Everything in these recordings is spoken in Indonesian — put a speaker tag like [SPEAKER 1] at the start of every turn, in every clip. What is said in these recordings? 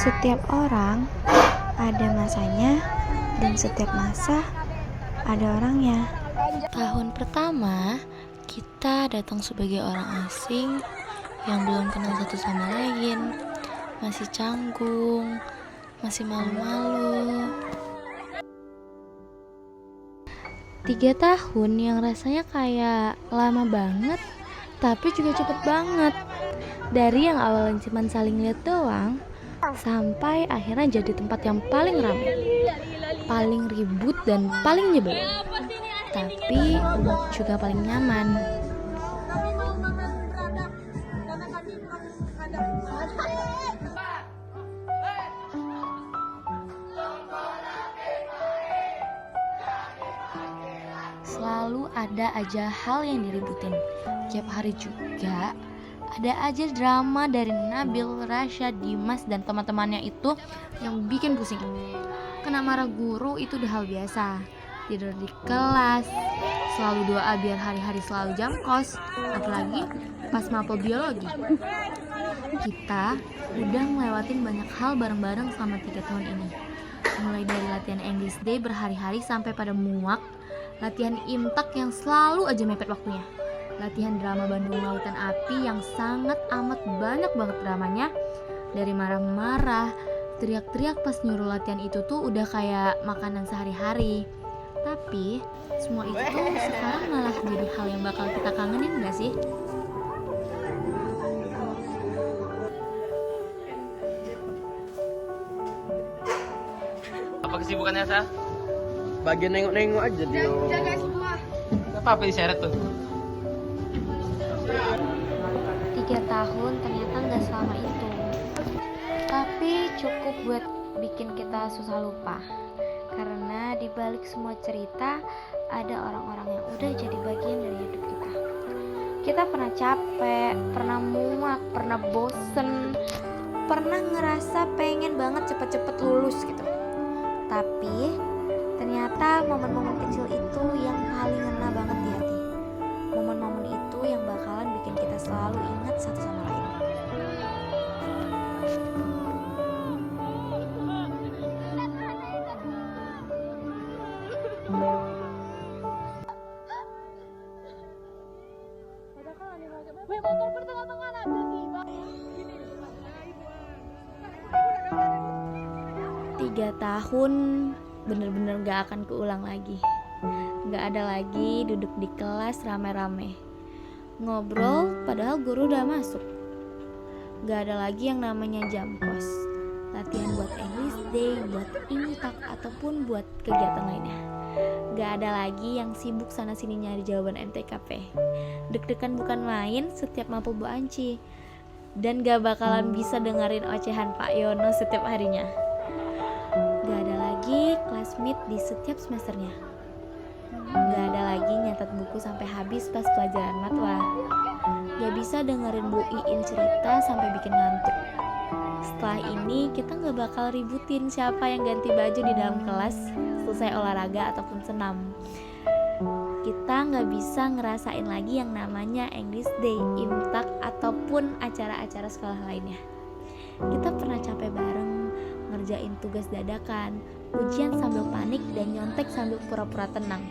[SPEAKER 1] Setiap orang ada masanya dan setiap masa ada orangnya.
[SPEAKER 2] Tahun pertama, kita datang sebagai orang asing yang belum kenal satu sama lain, masih canggung, masih malu-malu. 3 tahun yang rasanya kayak lama banget, tapi juga cepet banget. Dari yang awalnya cuma saling lihat doang, sampai akhirnya jadi tempat yang paling ramai, paling ribut dan paling nyebelin, tapi juga paling nyaman. Selalu ada aja hal yang diributin. Tiap hari juga ada aja drama dari Nabil, Rasya, Dimas, dan teman-temannya itu yang bikin pusing. Kena marah guru itu udah hal biasa. Tidur di kelas, selalu doa biar hari-hari selalu jam kos, apalagi pas mapel biologi. Kita udah ngelewatin banyak hal bareng-bareng selama 3 tahun ini. Mulai dari latihan English Day berhari-hari sampai pada muak, latihan imtak yang selalu aja mepet waktunya, latihan drama Bandung Lautan Api yang sangat amat banyak banget dramanya. Dari marah-marah, teriak-teriak pas nyuruh latihan itu tuh udah kayak makanan sehari-hari. Tapi semua itu tuh sekarang malah jadi hal yang bakal kita kangenin gak sih?
[SPEAKER 3] Apa kesibukannya, Sa?
[SPEAKER 4] Bagian nengok-nengok aja dia.
[SPEAKER 3] Gak apa-apa diseret tuh.
[SPEAKER 2] 3 tahun ternyata gak selama itu, tapi cukup buat bikin kita susah lupa. Karena dibalik semua cerita ada orang-orang yang udah jadi bagian dari hidup kita. Kita pernah capek, pernah muak, pernah bosen, pernah ngerasa pengen banget cepet-cepet lulus gitu. Tapi ternyata momen-momen kecil itu yang paling ngena banget di hati. Momen-momen itu yang bakalan bikin kita selalu ingat satu sama lain. Tiga tahun bener-bener gak akan keulang lagi. Gak ada lagi duduk di kelas rame-rame ngobrol padahal guru udah masuk. Gak ada lagi yang namanya jam kos, latihan buat English Day, buat imtak, ataupun buat kegiatan lainnya. Gak ada lagi yang sibuk sana sini nyari jawaban MTKP. Deg-degan bukan main setiap mapel Bu Anci. Dan gak bakalan bisa dengerin ocehan Pak Yono setiap harinya. Gak ada lagi kelas meet di setiap semesternya. Gak ada lagi nyatet buku sampai habis pas pelajaran matwa. Gak bisa dengerin Bu Iin cerita sampai bikin ngantuk. Setelah ini kita gak bakal ributin siapa yang ganti baju di dalam kelas selesai olahraga ataupun senam. Kita gak bisa ngerasain lagi yang namanya English Day, imtak, ataupun acara-acara sekolah lainnya. Kita pernah capek bareng ngerjain tugas dadakan, ujian sambil panik, dan nyontek sambil pura-pura tenang.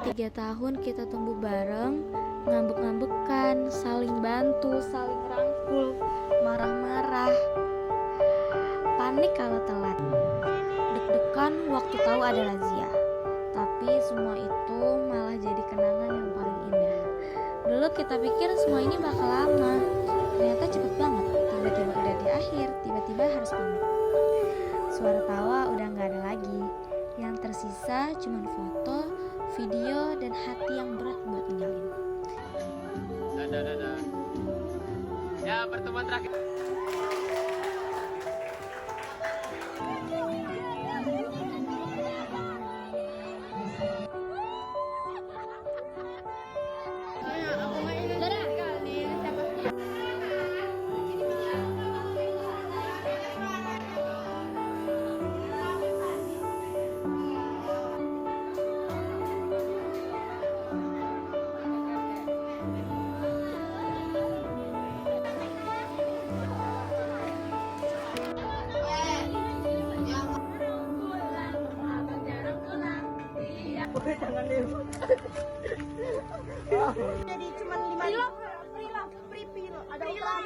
[SPEAKER 2] Tiga tahun kita tumbuh bareng, ngambek-ngambekan, saling bantu, saling rangkul, marah-marah, panik kalau telat, deg-degan waktu tahu ada razia. Tapi semua itu malah jadi kenangan yang paling indah. Dulu kita pikir semua ini bakal lama, ternyata cepet banget. Tiba-tiba udah di akhir, tiba-tiba harus pamit. Suara tawa udah gak ada lagi. Yang tersisa cuma foto, video, dan hati yang berat buat ninggalin.
[SPEAKER 3] Dadah. Ya, pertemuan terakhir.
[SPEAKER 5] Jadi cuma 5.000. Free ada utang.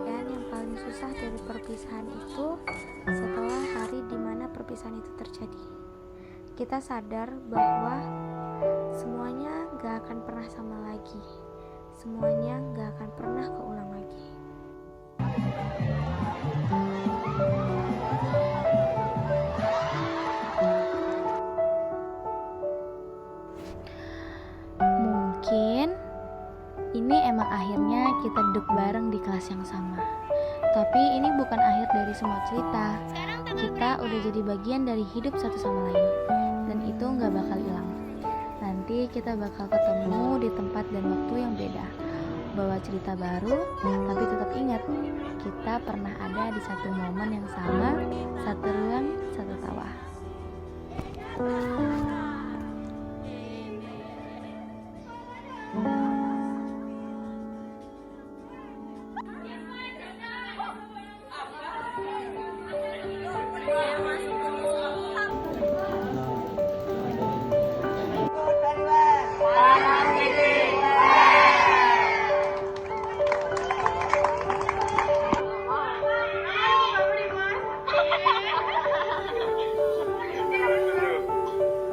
[SPEAKER 1] Dan yang paling susah dari perpisahan itu setelah hari dimana perpisahan itu terjadi. Kita sadar bahwa semuanya gak akan pernah sama lagi. Semuanya gak akan pernah keulang lagi.
[SPEAKER 2] Mungkin ini emang akhirnya kita duduk bareng di kelas yang sama. Tapi ini bukan akhir dari semua cerita. Kita udah jadi bagian dari hidup satu sama lain. Dan itu gak bakal hilang. Nanti kita bakal ketemu di tempat dan waktu yang beda. Bawa cerita baru, tapi tetap ingat, kita pernah ada di satu momen yang sama, satu ruang, satu tawa.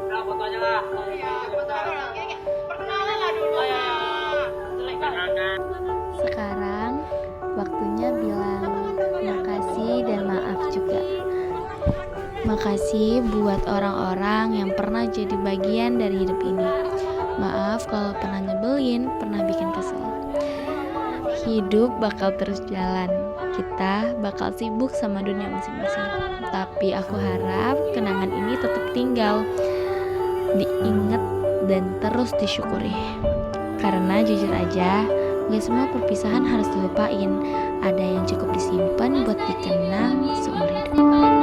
[SPEAKER 3] Nah, fotonya lah.
[SPEAKER 2] Sekarang waktunya bilang makasih dan maaf juga. Makasih buat orang-orang yang pernah jadi bagian dari hidup ini. Maaf kalau pernah nyebelin, pernah bikin kesel. Hidup bakal terus jalan. Kita bakal sibuk sama dunia masing-masing. Tapi aku harap kenangan ini tetap tinggal, diingat dan terus disyukuri. Karena jujur aja, gak semua perpisahan harus dilupain. Ada yang cukup disimpan buat dikenang seumur hidup.